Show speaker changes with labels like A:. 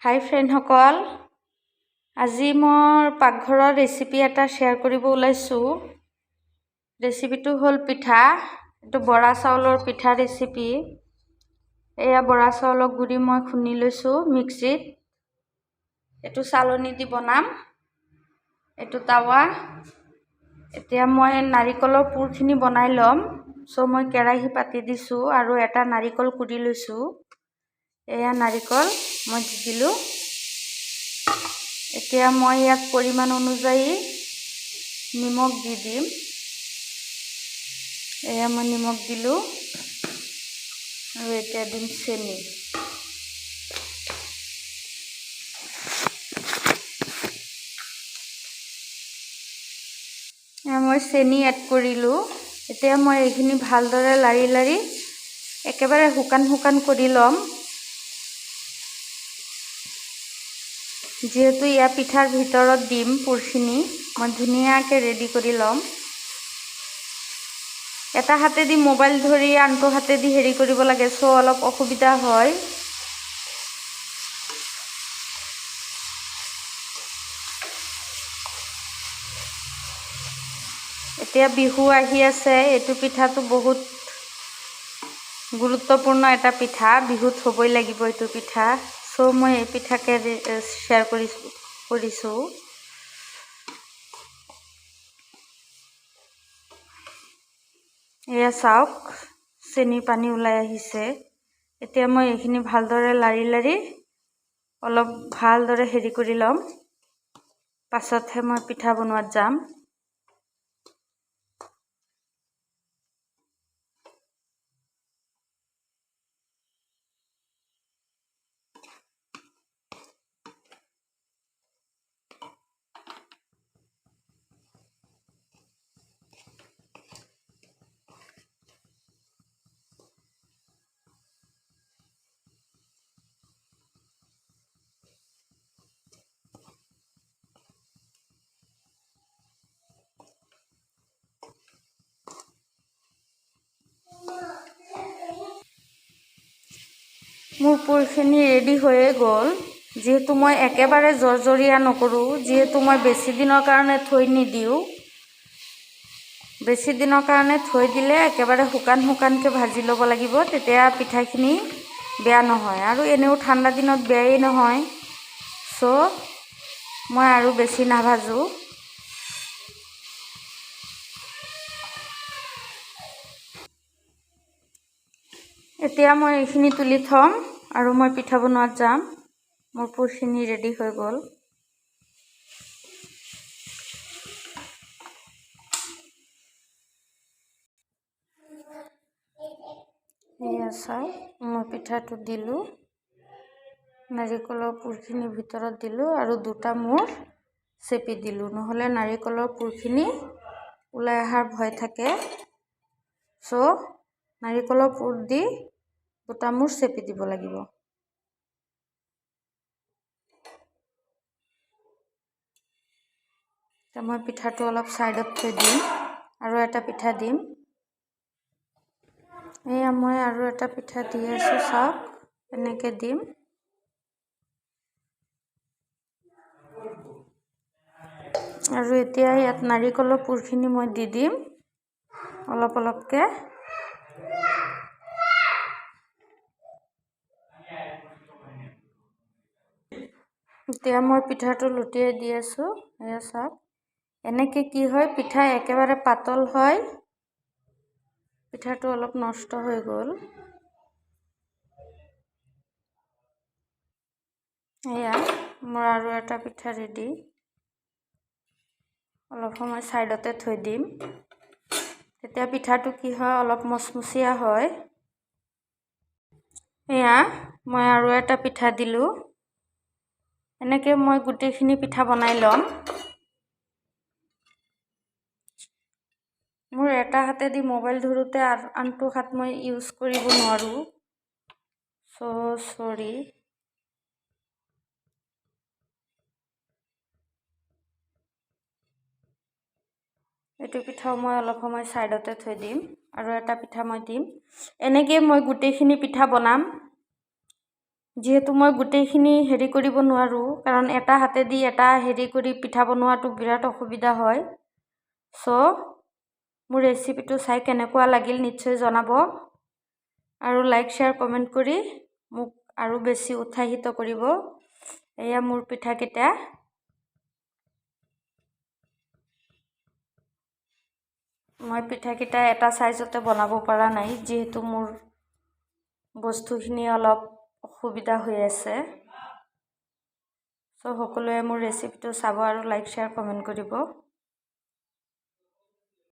A: হাই ফ্ৰেণ্ডসকল, আজি মই পাকঘৰৰ ৰেচিপি এটা শ্বেয়াৰ কৰিব ওলাইছোঁ। ৰেচিপিটো হ'ল পিঠা। এইটো বৰা চাউলৰ পিঠা ৰেচিপি। এয়া বৰা চাউলৰ গুড়ি মই খুন্দি লৈছোঁ মিক্সিত। এইটো চালনী দি বনাম। এইটো তাৱা। এতিয়া মই নাৰিকলৰ পুৰখিনি বনাই ল'ম। মই কেৰাহী পাতি দিছোঁ আৰু এটা নাৰিকল কুটি লৈছোঁ। এয়া নাৰিকল মই দি দিলোঁ। এতিয়া মই ইয়াত পৰিমাণ অনুযায়ী নিমখ দি দিম। এয়া মই নিমখ দিলোঁ আৰু এতিয়া দিম চেনি। মই চেনি এড কৰিলোঁ। এতিয়া মই এইখিনি ভালদৰে লাৰি লাৰি একেবাৰে শুকান কৰি ল'ম। যিহেতু ইয়াৰ পিঠাৰ ভিতৰত দিম পুৰখিনি, মই ধুনীয়াকৈ ৰেডি কৰি ল'ম। এটা হাতেদি মোবাইল ধৰি আনটো হাতেদি হেৰি কৰিব লাগে, অলপ অসুবিধা হয়। এতিয়া বিহু আহি আছে। এইটো পিঠাটো বহুত গুৰুত্বপূৰ্ণ এটা পিঠা। বিহুত হ'বই লাগিব এইটো পিঠা। মই এই পিঠাকে শ্বেয়াৰ কৰিছোঁ। এয়া চাওক, চেনি পানী ওলাই আহিছে। এতিয়া মই এইখিনি ভালদৰে লাৰি লাৰি অলপ ভালদৰে হেৰি কৰি ল'ম। পাছতহে মই পিঠা বনোৱাত যাম। মোৰ পুৰখিনি ৰেডি হৈয়ে গ'ল। যিহেতু মই একেবাৰে জৰজৰীয়া নকৰোঁ, যিহেতু মই বেছি দিনৰ কাৰণে থৈ নিদিওঁ। বেছি দিনৰ কাৰণে থৈ দিলে একেবাৰে শুকানকৈ ভাজি ল'ব লাগিব, তেতিয়া পিঠাখিনি বেয়া নহয়। আৰু এনেও ঠাণ্ডা দিনত বেয়াই নহয়। মই আৰু বেছি নাভাজোঁ। এতিয়া মই এইখিনি তুলি থ'ম আৰু মই পিঠা বনোৱাত যাম। মোৰ পুৰখিনি ৰেডি হৈ গ'ল। এয়া চাওক, মই পিঠাটো দিলোঁ। নাৰিকলৰ পুৰখিনি ভিতৰত দিলোঁ আৰু দুটা মূৰ চেপি দিলোঁ, নহ'লে নাৰিকলৰ পুৰখিনি ওলাই অহাৰ ভয় থাকে। নাৰিকলৰ পুৰ দি দুটা মূৰ চেপি দিব লাগিব। এতিয়া মই পিঠাটো অলপ ছাইডত থৈ দিম আৰু এটা পিঠা দিম। এয়া মই আৰু এটা পিঠা দি আছোঁ, চাওক এনেকৈ দিম। আৰু এতিয়া ইয়াত নাৰিকলৰ পুৰখিনি মই দি দিম অলপকৈ। এতিয়া মই পিঠাটো লুটিয়াই দি আছোঁ। এয়া চাওক, এনেকৈ কি হয়, পিঠা একেবাৰে পাতল হয়। পিঠাটো অলপ নষ্ট হৈ গ'ল। এয়া মোৰ আৰু এটা পিঠা ৰেডি। অলপ সময় ছাইডতে থৈ দিম, তেতিয়া পিঠাটো কি হয়, অলপ মচমচীয়া হয়। এয়া মই আৰু এটা পিঠা দিলোঁ। এনেকৈ মই গোটেইখিনি পিঠা বনাই ল'ম। মোৰ এটা হাতেদি মোবাইল ধৰোঁতে আনটো হাত মই ইউজ কৰিব নোৱাৰোঁ। চৰি। এইটো পিঠাও মই অলপ সময় ছাইডতে থৈ দিম আৰু এটা পিঠা মই দিম। এনেকৈ মই গোটেইখিনি পিঠা বনাম। যিহেতু মই গোটেইখিনি হেৰি কৰিব নোৱাৰোঁ, কাৰণ এটা হাতেদি এটা হেৰি কৰি পিঠা বনোৱাটো বিৰাট অসুবিধা হয়। মোৰ ৰেচিপিটো চাই কেনেকুৱা লাগিল নিশ্চয় জনাব, আৰু লাইক শ্বেয়াৰ কমেণ্ট কৰি মোক আৰু বেছি উৎসাহিত কৰিব। এয়া মোৰ পিঠাকেইটা। মই পিঠাকেইটা এটা চাইজতে বনাব পৰা নাই, যিহেতু মোৰ বস্তুখিনি অলপ অসুবিধা হৈ আছে। সকলোৱে মোৰ ৰেচিপিটো চাব আৰু লাইক শ্বেয়াৰ কমেণ্ট কৰিব।